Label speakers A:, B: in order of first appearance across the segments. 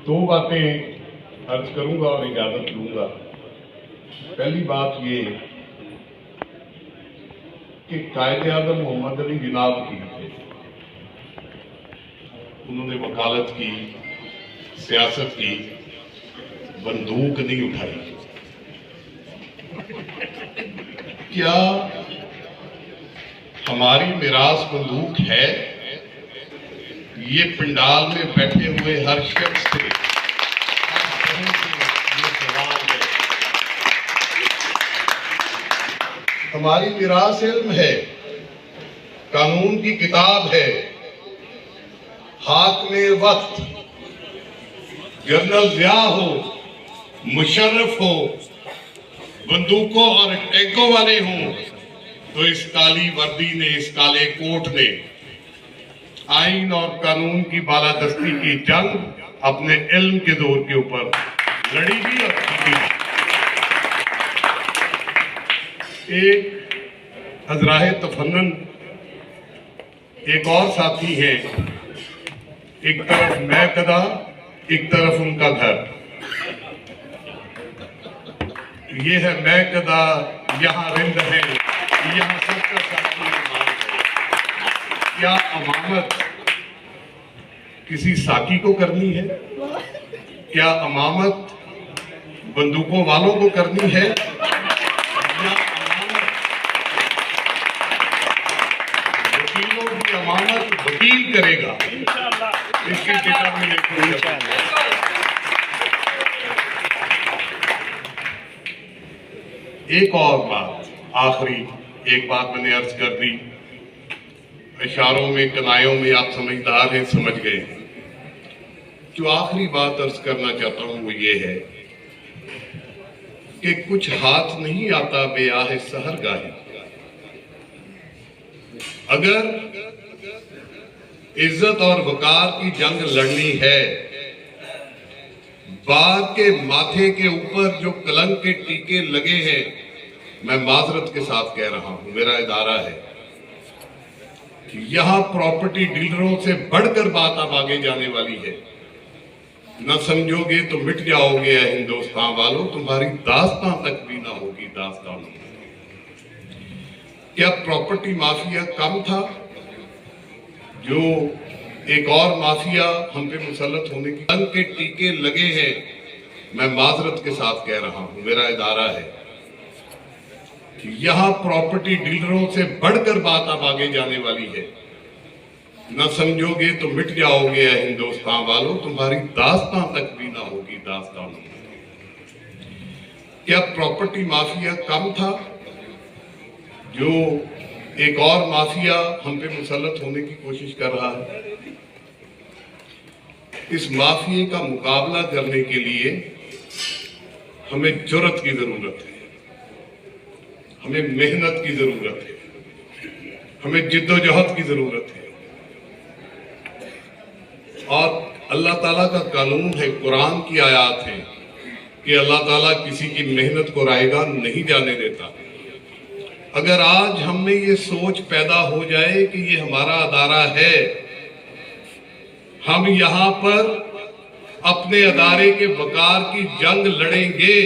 A: दो बातें अर्ज करूंगा और इजाजत लूंगा। पहली बात ये कि कायदे आज़म मोहम्मद अली जिनाब की थे, उन्होंने वकालत की, सियासत की, बंदूक नहीं उठाई। क्या हमारी मिरास बंदूक है? ये पिंडाल में बैठे हुए हर शख्स से ये सवाल है। हमारी मिरास इल्म है, कानून की किताब है, हाथ में वक्त, जनरल ज़िया हो, मुशर्रफ हो, बंदूकों और टैंकों वाले हों, तो इस काली वर्दी ने, इस काले कोट ने आइन और कानून की बालादस्ती की जंग अपने इल्म के जोर के ऊपर लड़ी भी और जीती भी। एक हजराहे तफन्नन एक और साथी है, एक तरफ मैं कदा, एक तरफ उनका घर। ये है मैं कदा, यहाँ रिंद है, यहाँ सबका साथी है। क्या अमामत किसी साकी को करनी है? क्या अमामत बंदूकों वालों को करनी है? या अमामत वकीलों की अमामत वकील करेगा? इसकी डिटर्मिनेशन। एक और बात, आखिरी एक बात मैंने अर्ज कर दी, इशारों में, कनायों में आप समझदार हैं, समझ गए। जो आखिरी बात अर्ज करना चाहता हूं वो ये है कि कुछ हाथ नहीं आता बेआह सहर गाहे। अगर इज्जत और वकार की जंग लड़नी है, बार के माथे के ऊपर जो कलंक के टीके लगे हैं, मैं माजरत के साथ कह रहा हूं, मेरा इदारा है, यहां प्रॉपर्टी डीलरों से बढ़कर बात अब आगे जाने वाली है। न समझोगे तो मिट जाओगे हिंदुस्तान वालों, तुम्हारी दास्तां तक भी ना होगी दास्तान। क्या प्रॉपर्टी माफिया कम था? जो एक और माफिया हम पे मुसल्लत होने की रंग के टीके लगे हैं, मैं माजरत के साथ कह रहा हूं, मेरा इदारा है, यहां प्रॉपर्टी डीलरों से बढ़कर बात अब आगे जाने वाली है। न समझोगे तो मिट जाओगे हिंदुस्तान वालों, तुम्हारी दास्तां तक भी ना होगी दास्तान। क्या प्रॉपर्टी माफिया कम था? जो एक और माफिया हम पे मुसल्लत होने की कोशिश कर रहा है। इस माफिया का मुकाबला करने के लिए हमें जुर्रत की जरूरत है, हमें मेहनत की जरूरत है, हमें जिद्दोजहद की जरूरत है। और अल्लाह ताला का कानून है, कुरान की आयत है कि अल्लाह ताला किसी की मेहनत को रायगा नहीं जाने देता। अगर आज हम में ये सोच पैदा हो जाए कि ये हमारा अदारा है, हम यहां पर अपने अदारे के वकार की जंग लड़ेंगे,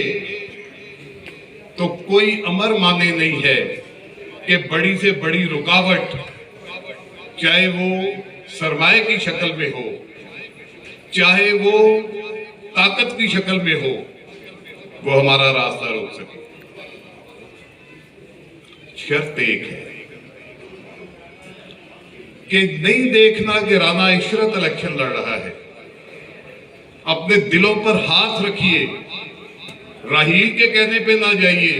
A: तो कोई अमर माने नहीं है कि बड़ी से बड़ी रुकावट, चाहे वो सरमाए की शक्ल में हो, चाहे वो ताकत की शक्ल में हो, वो हमारा रास्ता रोक सके। शर्त एक है कि नहीं देखना कि राना इशरत इलेक्शन लड़ रहा है। अपने दिलों पर हाथ रखिए, राहील के कहने पे ना जाइए,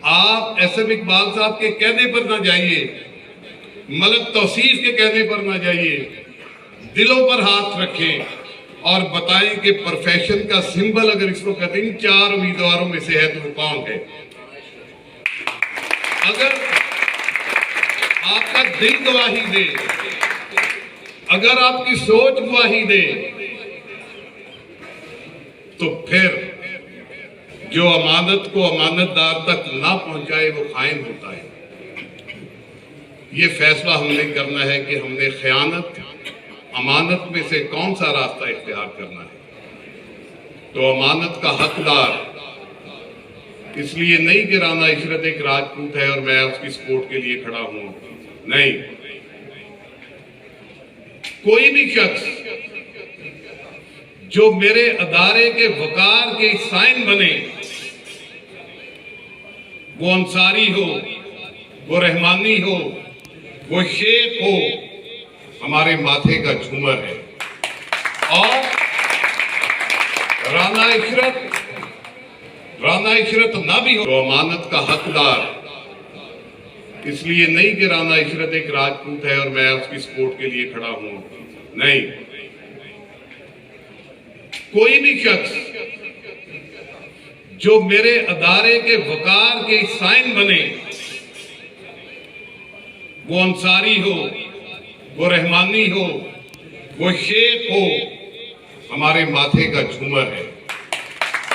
A: आप एसएम इकबाल साहब के कहने पर ना जाइए, मलक तौसीफ के कहने पर ना जाइए, दिलों पर हाथ रखें और बताएं कि प्रोफेशन का सिंबल अगर इसको कहते हैं 4 उम्मीदवारों में से है तो वो कौन है। अगर आपका दिल गवाही दे, अगर आपकी सोच गवाही दे, तो फिर जो अमानत को अमानतदार तक ना पहुंचाए वो खाइन होता है। ये फैसला हमने करना है कि हमने खयानत, अमानत में से कौन सा रास्ता इख्तियार करना है। तो अमानत का हकदार इसलिए नहीं कि राना इशरत एक राजपूत है और मैं उसकी सपोर्ट के लिए खड़ा हूं, नहीं। कोई भी शख्स जो मेरे अदारे के वकार के साइन बने, वो अंसारी हो, वो रहमानी हो, वो शेख हो, हमारे माथे का झूमर है। और राना इशरत ना भी हो तो अमानत का हकदार इसलिए नहीं कि राना इशरत एक राजपूत है और मैं उसकी सपोर्ट के लिए खड़ा हूं, नहीं। कोई भी शख्स जो मेरे अदारे के वकार के साइन बने, वो अंसारी हो, वो रहमानी हो, वो शेख हो, हमारे माथे का झूमर है।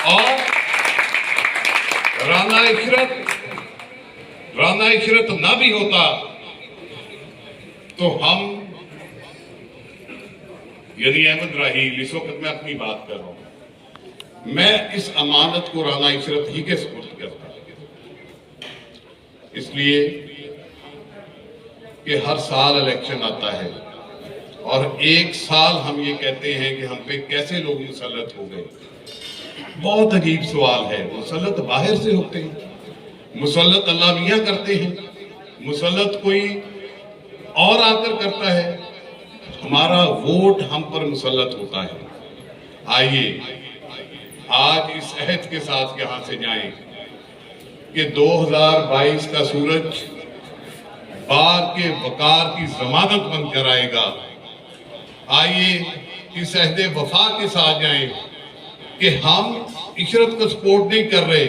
A: और राना इशरत ना भी होता तो हम, यानी अहमद राहील, इस वक्त मैं अपनी बात कर रहा हूं, मैं इस अमानत को राना इशरत ही के सुपुर्द करता, इसलिए कि हर साल इलेक्शन आता है और एक साल हम ये कहते हैं कि हम पे कैसे लोग मुसल्लत हो गए। बहुत अजीब सवाल है। मुसल्लत बाहर से होते हैं, मुसल्लत अल्लाह मियां करते हैं, मुसल्लत कोई और आकर करता है। हमारा वोट हम पर मुसल्लत होता है। आइए आज इस अहद के साथ यहां से जाएं कि 2022 का सूरज बार के वकार की जमानत बनकर आएगा। आइए इस अहदे वफा के साथ जाएं कि हम इशरत को सपोर्ट नहीं कर रहे,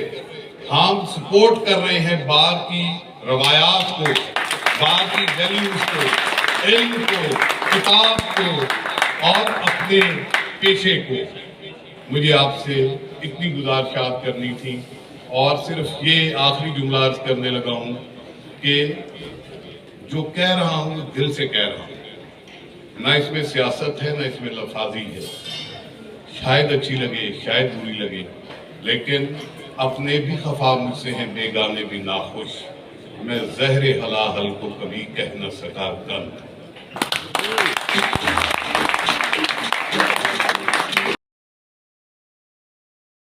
A: हम सपोर्ट कर रहे हैं बार की रवायात को, बार की वैल्यूज को, इल्म को, किताब को और अपने पेशे को। मुझे आपसे इतनी गुजारिशात करनी थी और सिर्फ ये आखिरी जुमला अर्ज करने लगा हूं कि जो कह रहा हूं दिल से कह रहा हूं, ना इसमें सियासत है ना इसमें लफाजी है। शायद अच्छी लगे, शायद बुरी लगे, लेकिन अपने भी खफा मुझसे हैं, बेगाने भी नाखुश। मैं ज़हरे हलाहल को कभी कह न सका गंद।